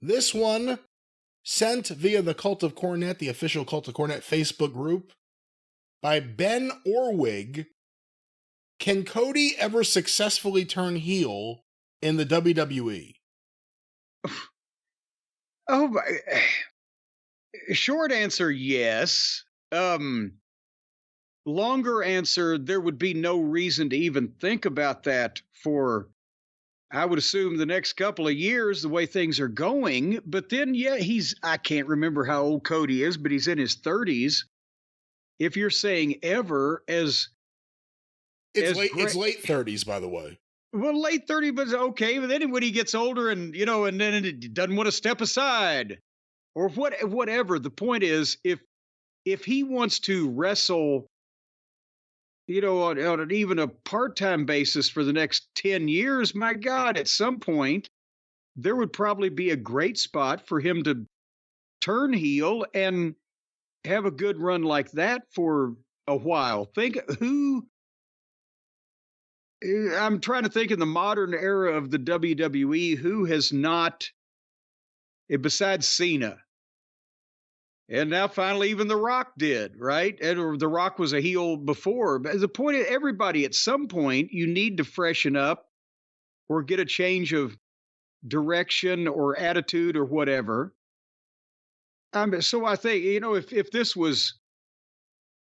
This one sent via the Cult of Cornette, the official Cult of Cornette Facebook group, by Ben Orwig. Can Cody ever successfully turn heel in the WWE? Oh, short answer, yes. Longer answer, there would be no reason to even think about that for, I would assume, the next couple of years, the way things are going. But then, yeah, I can't remember how old Cody is, but he's in his 30s. If you're saying ever, It's late 30s, by the way. Well, late 30s, but okay. But then when he gets older and then it doesn't want to step aside or whatever. The point is, if he wants to wrestle, on even a part-time basis for the next 10 years, my God, at some point, there would probably be a great spot for him to turn heel and have a good run like that for a while. I'm trying to think in the modern era of the WWE, who has not, besides Cena. And now finally, even The Rock did, right? And The Rock was a heel before. But the point is, everybody at some point, you need to freshen up or get a change of direction or attitude or whatever. So I think, if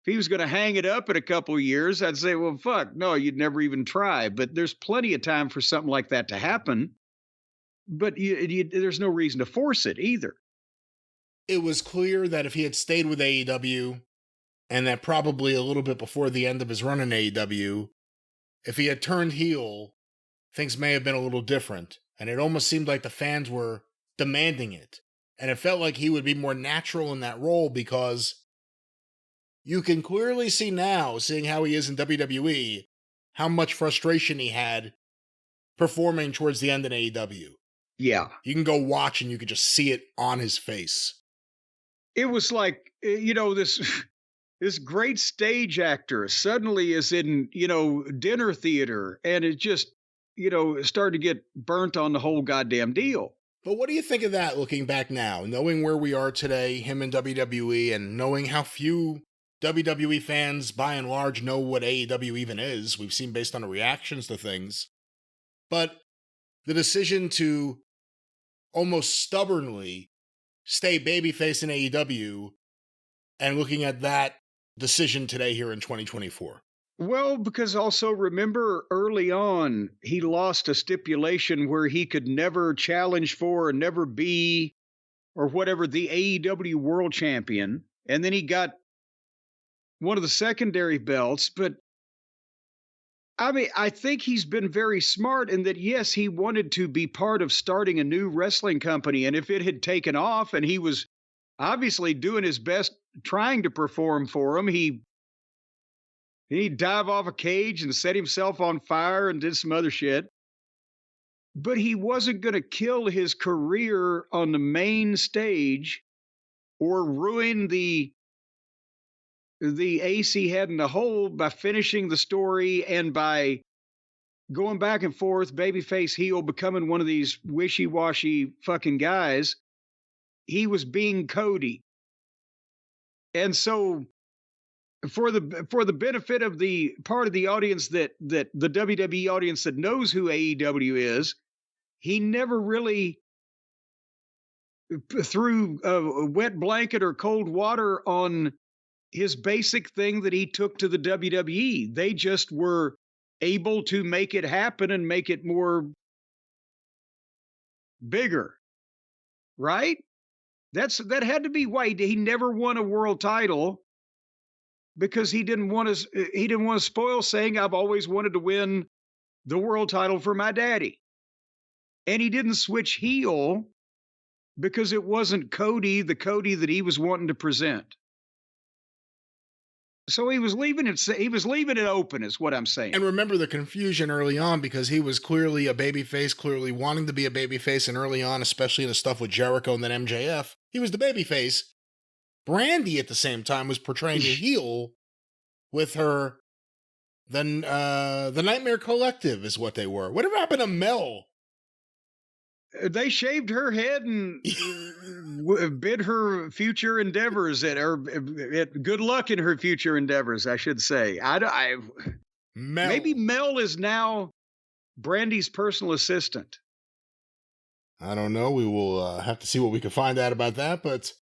he was going to hang it up in a couple of years, I'd say, well, fuck, no, you'd never even try. But there's plenty of time for something like that to happen. But there's no reason to force it either. It was clear that if he had stayed with AEW, and that probably a little bit before the end of his run in AEW, if he had turned heel, things may have been a little different. And it almost seemed like the fans were demanding it. And it felt like he would be more natural in that role because you can clearly see now, seeing how he is in WWE, how much frustration he had performing towards the end in AEW. Yeah. You can go watch and you can just see it on his face. It was like, this great stage actor suddenly is in, dinner theater, and it just, started to get burnt on the whole goddamn deal. But what do you think of that looking back now, knowing where we are today, him in WWE, and knowing how few WWE fans, by and large, know what AEW even is? We've seen based on the reactions to things. But the decision to almost stubbornly stay babyface in AEW and looking at that decision today here in 2024. Well, because also remember early on, he lost a stipulation where he could never challenge for or never be or whatever the AEW world champion. And then he got one of the secondary belts. But I mean, I think he's been very smart in that, yes, he wanted to be part of starting a new wrestling company. And if it had taken off and he was obviously doing his best trying to perform for him, he'd dive off a cage and set himself on fire and did some other shit. But he wasn't going to kill his career on the main stage or ruin the ace he had in the hole by finishing the story and by going back and forth, babyface, heel, becoming one of these wishy-washy fucking guys. He was being Cody. And so for the benefit of the part of the audience that the WWE audience that knows who AEW is, he never really threw a wet blanket or cold water on his basic thing that he took to the WWE. They just were able to make it happen and make it more bigger, right? That had to be why he never won a world title, because he didn't want to spoil saying, I've always wanted to win the world title for my daddy. And he didn't switch heel because it wasn't the Cody that he was wanting to present. So he was leaving it open, is what I'm saying. And remember the confusion early on, because he was clearly a babyface, clearly wanting to be a babyface, and early on, especially in the stuff with Jericho and then MJF, he was the babyface. Brandy at the same time was portraying a heel with her. The Nightmare Collective is what they were. Whatever happened to Mel? They shaved her head and bid her future endeavors good luck in her future endeavors, I should say. Mel. Maybe Mel is now Brandy's personal assistant. I don't know. We will have to see what we can find out about that. But